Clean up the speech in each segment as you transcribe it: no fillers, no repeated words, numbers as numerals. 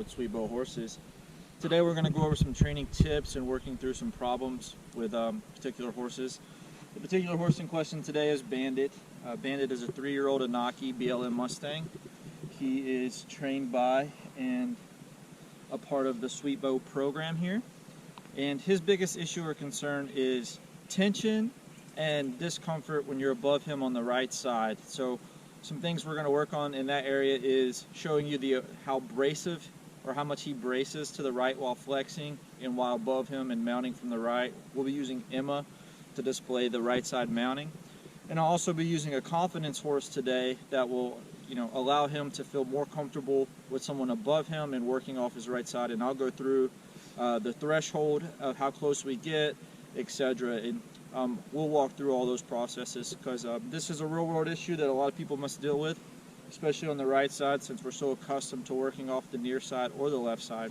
with sweet bow horses. Today we're going to go over some training tips and working through some problems with particular horses. The particular horse in question today is Bandit. Bandit is a 3-year-old Anaki BLM Mustang. He is trained by and a part of the sweet bow program here. And his biggest issue or concern is tension and discomfort when you're above him on the right side. So some things we're going to work on in that area is showing you how abrasive or how much he braces to the right while flexing and while above him and mounting from the right. We'll be using Emma to display the right side mounting. And I'll also be using a confidence horse today that will allow him to feel more comfortable with someone above him and working off his right side. And I'll go through the threshold of how close we get, etc. And we'll walk through all those processes because this is a real world issue that a lot of people must deal with, especially on the right side since we're so accustomed to working off the near side or the left side.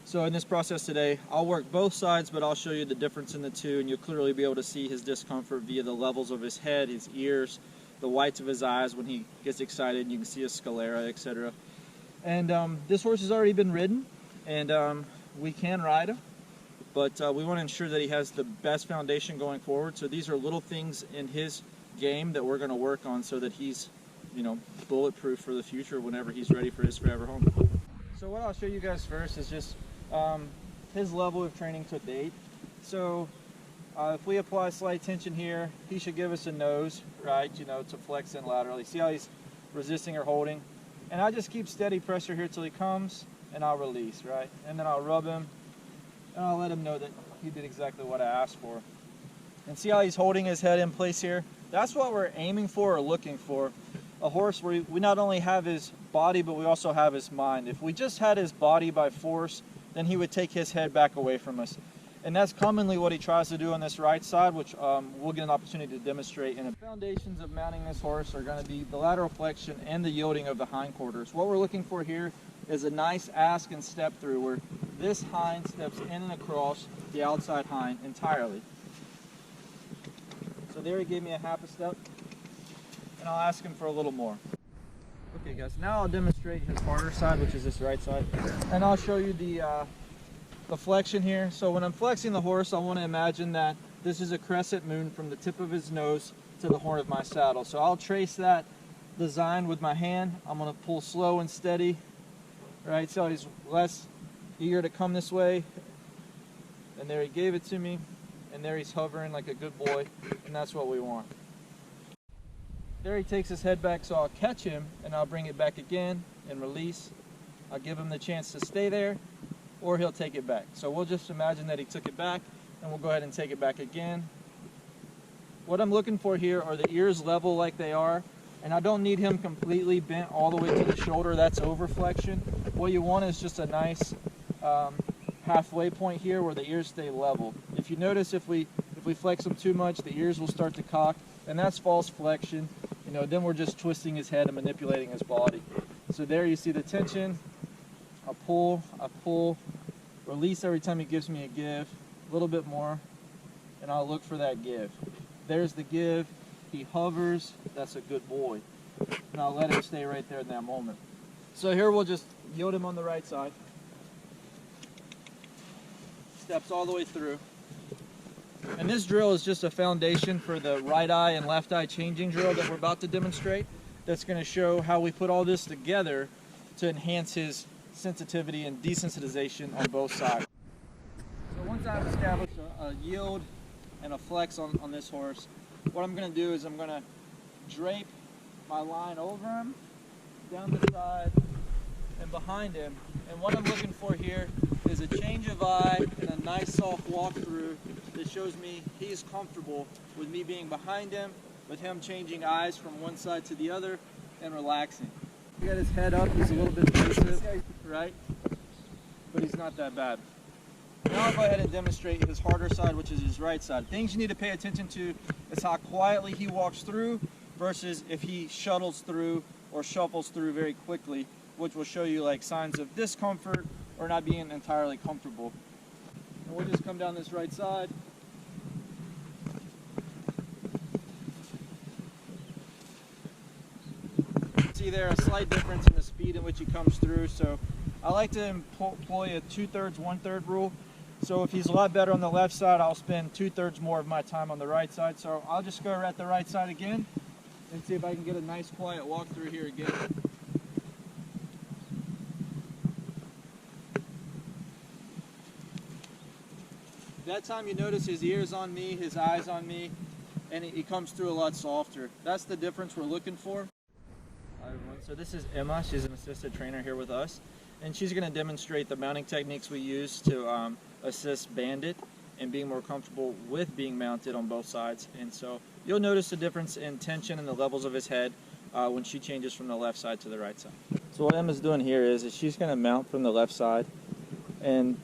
So in this process today, I'll work both sides, but I'll show you the difference in the two, and you'll clearly be able to see his discomfort via the levels of his head, his ears, the whites of his eyes when he gets excited. You can see his sclera, etc. And this horse has already been ridden, and we can ride him. But we want to ensure that he has the best foundation going forward. So these are little things in his game that we're going to work on so that he's, bulletproof for the future whenever he's ready for his forever home. So what I'll show you guys first is just his level of training to date. So if we apply slight tension here, he should give us a nose, right, to flex in laterally. See how he's resisting or holding? And I just keep steady pressure here till he comes, and I'll release, right? And then I'll rub him. And I'll let him know that he did exactly what I asked for. And see how he's holding his head in place here? That's what we're aiming for or looking for. A horse where we not only have his body, but we also have his mind. If we just had his body by force, then he would take his head back away from us. And that's commonly what he tries to do on this right side, which we'll get an opportunity to demonstrate. And the foundations of mounting this horse are going to be the lateral flexion and the yielding of the hindquarters. What we're looking for here is a nice ask and step through where this hind steps in and across the outside hind entirely. So there he gave me a half a step, and I'll ask him for a little more. Okay guys, now I'll demonstrate his harder side, which is this right side, and I'll show you the flexion here. So when I'm flexing the horse, I want to imagine that this is a crescent moon from the tip of his nose to the horn of my saddle. So I'll trace that design with my hand. I'm going to pull slow and steady, right? So he's less eager to come this way, and there he gave it to me, and there he's hovering like a good boy, and that's what we want. There he takes his head back, so I'll catch him and I'll bring it back again and release. I'll give him the chance to stay there, or he'll take it back. So we'll just imagine that he took it back, and we'll go ahead and take it back again. What I'm looking for here are the ears level like they are, and I don't need him completely bent all the way to the shoulder. That's over flexion. What you want is just a nice halfway point here where the ears stay level. If you notice, if we flex them too much, the ears will start to cock, and that's false flexion. Then we're just twisting his head and manipulating his body. So there you see the tension. I pull, release every time he gives me a give, a little bit more, and I'll look for that give. There's the give. He hovers. That's a good boy. And I'll let him stay right there in that moment. So here we'll just yield him on the right side. Steps all the way through. And this drill is just a foundation for the right eye and left eye changing drill that we're about to demonstrate. That's going to show how we put all this together to enhance his sensitivity and desensitization on both sides. So once I've established a yield and a flex on this horse, what I'm going to do is I'm going to drape my line over him, down the side, and behind him. And what I'm looking for here is a change of eye and a nice soft walk through that shows me he's comfortable with me being behind him, with him changing eyes from one side to the other and relaxing. He got his head up, he's a little bit evasive, right? But he's not that bad. Now I'll go ahead and demonstrate his harder side, which is his right side. Things you need to pay attention to is how quietly he walks through versus if he shuttles through or shuffles through very quickly, which will show you like signs of discomfort or not being entirely comfortable. And we'll just come down this right side. See there a slight difference in the speed in which he comes through, so I like to employ a 2/3, 1/3 rule. So if he's a lot better on the left side, I'll spend 2/3 more of my time on the right side. So I'll just go at the right side again and see if I can get a nice quiet walk through here again. That time you notice his ears on me, his eyes on me, and he comes through a lot softer. That's the difference we're looking for. Hi everyone, so this is Emma. She's an assistant trainer here with us, and she's going to demonstrate the mounting techniques we use to assist Bandit and being more comfortable with being mounted on both sides. And so you'll notice the difference in tension and the levels of his head when she changes from the left side to the right side. So what Emma's doing here is she's going to mount from the left side, and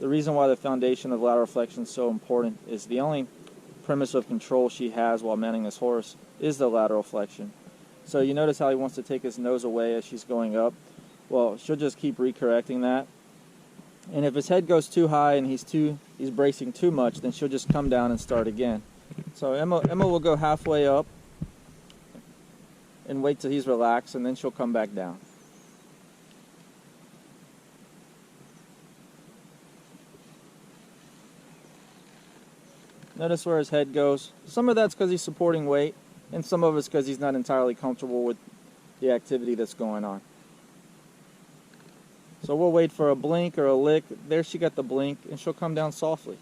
the reason why the foundation of lateral flexion is so important is the only premise of control she has while mounting this horse is the lateral flexion. So you notice how he wants to take his nose away as she's going up. Well, she'll just keep recorrecting that. And if his head goes too high and he's bracing too much, then she'll just come down and start again. So Emma will go halfway up and wait till he's relaxed, and then she'll come back down. Notice where his head goes. Some of that's because he's supporting weight, and some of it's because he's not entirely comfortable with the activity that's going on. So we'll wait for a blink or a lick. There she got the blink, and she'll come down softly.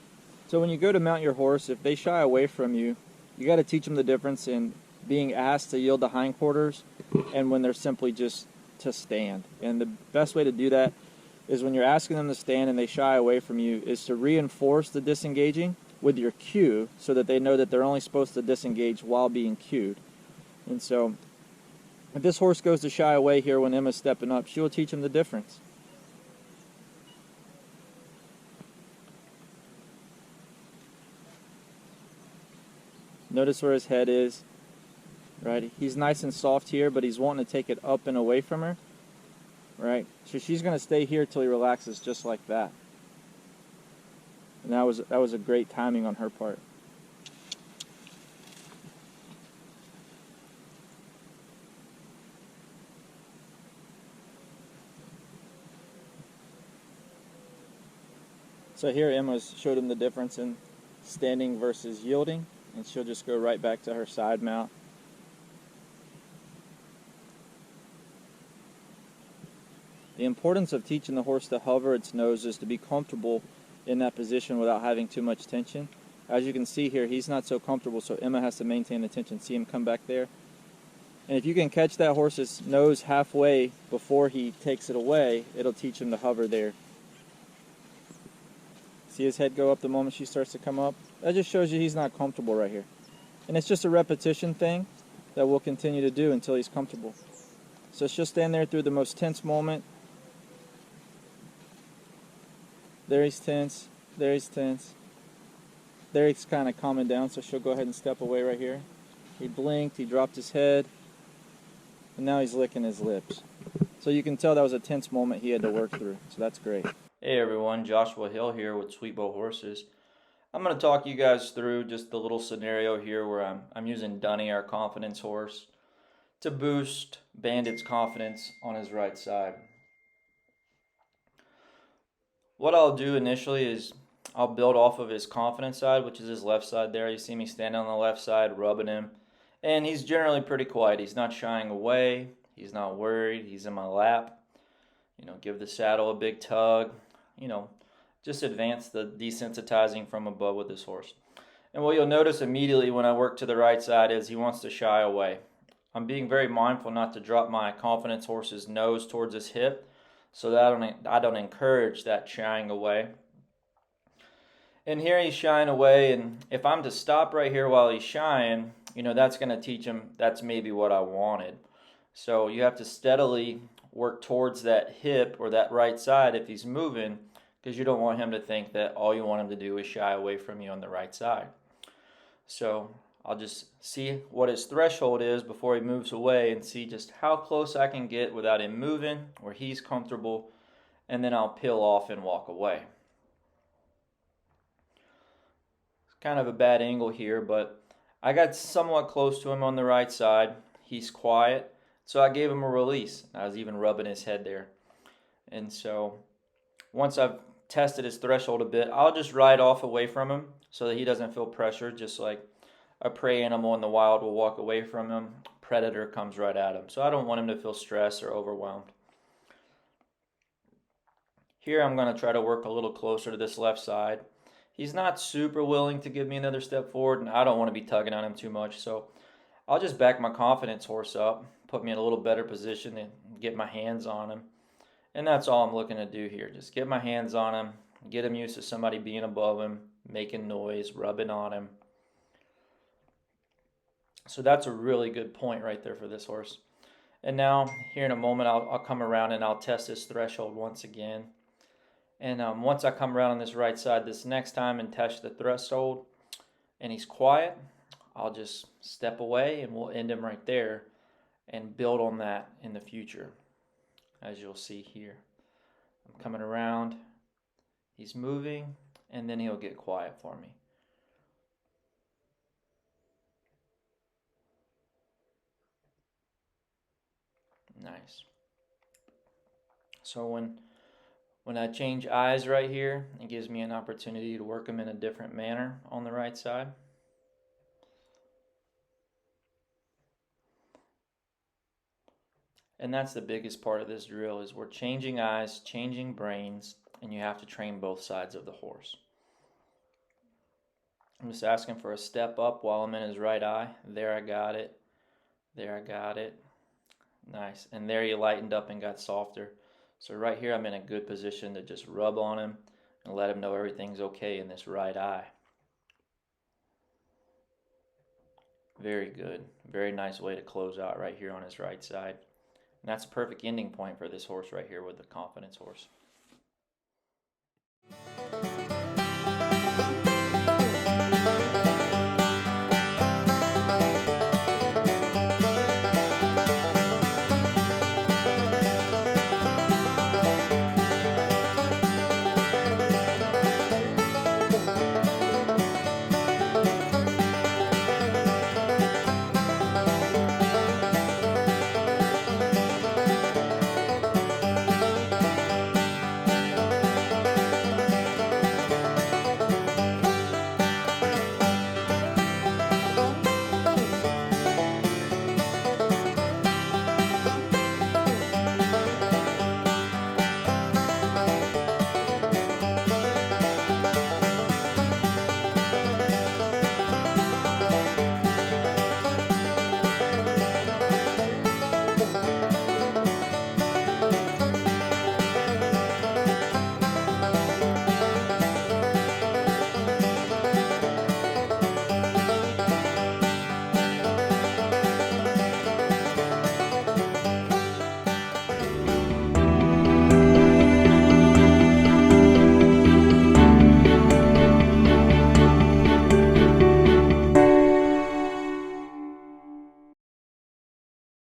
So when you go to mount your horse, if they shy away from you, you got to teach them the difference in being asked to yield the hindquarters and when they're simply just to stand. And the best way to do that is when you're asking them to stand and they shy away from you is to reinforce the disengaging with your cue so that they know that they're only supposed to disengage while being cued. And so if this horse goes to shy away here when Emma's stepping up, she'll teach him the difference. Notice where his head is, right? He's nice and soft here, but he's wanting to take it up and away from her, right? So she's going to stay here till he relaxes just like that. And that was a great timing on her part. So here Emma's showed him the difference in standing versus yielding, and she'll just go right back to her side mount. The importance of teaching the horse to hover its nose is to be comfortable in that position without having too much tension. As you can see here, he's not so comfortable, so Emma has to maintain the tension. See him come back there? And if you can catch that horse's nose halfway before he takes it away, it'll teach him to hover there. See his head go up the moment she starts to come up? That just shows you he's not comfortable right here. And it's just a repetition thing that we'll continue to do until he's comfortable. So she'll stand there through the most tense moment. There he's tense, there he's tense. There he's kind of calming down, so she'll go ahead and step away right here. He blinked, he dropped his head, and now he's licking his lips. So you can tell that was a tense moment he had to work through, so that's great. Hey everyone, Joshua Hill here with Sweet Bow Horses. I'm going to talk you guys through just the little scenario here where I'm using Dunny, our confidence horse, to boost Bandit's confidence on his right side. What I'll do initially is I'll build off of his confidence side, which is his left side there. You see me standing on the left side, rubbing him. And he's generally pretty quiet. He's not shying away. He's not worried. He's in my lap. You know, give the saddle a big tug. You know, just advance the desensitizing from above with this horse. And what you'll notice immediately when I work to the right side is he wants to shy away. I'm being very mindful not to drop my confidence horse's nose towards his hip, so that I don't encourage that shying away. And here he's shying away, and if I'm to stop right here while he's shying, you know, that's going to teach him that's maybe what I wanted. So you have to steadily work towards that hip or that right side if he's moving, because you don't want him to think that all you want him to do is shy away from you on the right side. So I'll just see what his threshold is before he moves away and see just how close I can get without him moving, where he's comfortable, and then I'll peel off and walk away. It's kind of a bad angle here, but I got somewhat close to him on the right side. He's quiet, so I gave him a release. I was even rubbing his head there. And so once I've tested his threshold a bit, I'll just ride off away from him so that he doesn't feel pressure, just like a prey animal in the wild will walk away from him. Predator comes right at him. So I don't want him to feel stressed or overwhelmed. Here I'm going to try to work a little closer to this left side. He's not super willing to give me another step forward, and I don't want to be tugging on him too much. So I'll just back my confidence horse up, put me in a little better position and get my hands on him. And that's all I'm looking to do here. Just get my hands on him, get him used to somebody being above him, making noise, rubbing on him. So that's a really good point right there for this horse. And now, here in a moment, I'll come around and I'll test this threshold once again. And once I come around on this right side this next time and test the threshold and he's quiet, I'll just step away and we'll end him right there and build on that in the future, as you'll see here. I'm coming around, he's moving, and then he'll get quiet for me. Nice. So when I change eyes right here, it gives me an opportunity to work them in a different manner on the right side. And that's the biggest part of this drill is we're changing eyes, changing brains, and you have to train both sides of the horse. I'm just asking for a step up while I'm in his right eye. There, I got it. There, I got it. Nice. And there he lightened up and got softer. So right here I'm in a good position to just rub on him and let him know everything's okay in this right eye. Very good. Very nice way to close out right here on his right side. And that's a perfect ending point for this horse right here with the confidence horse.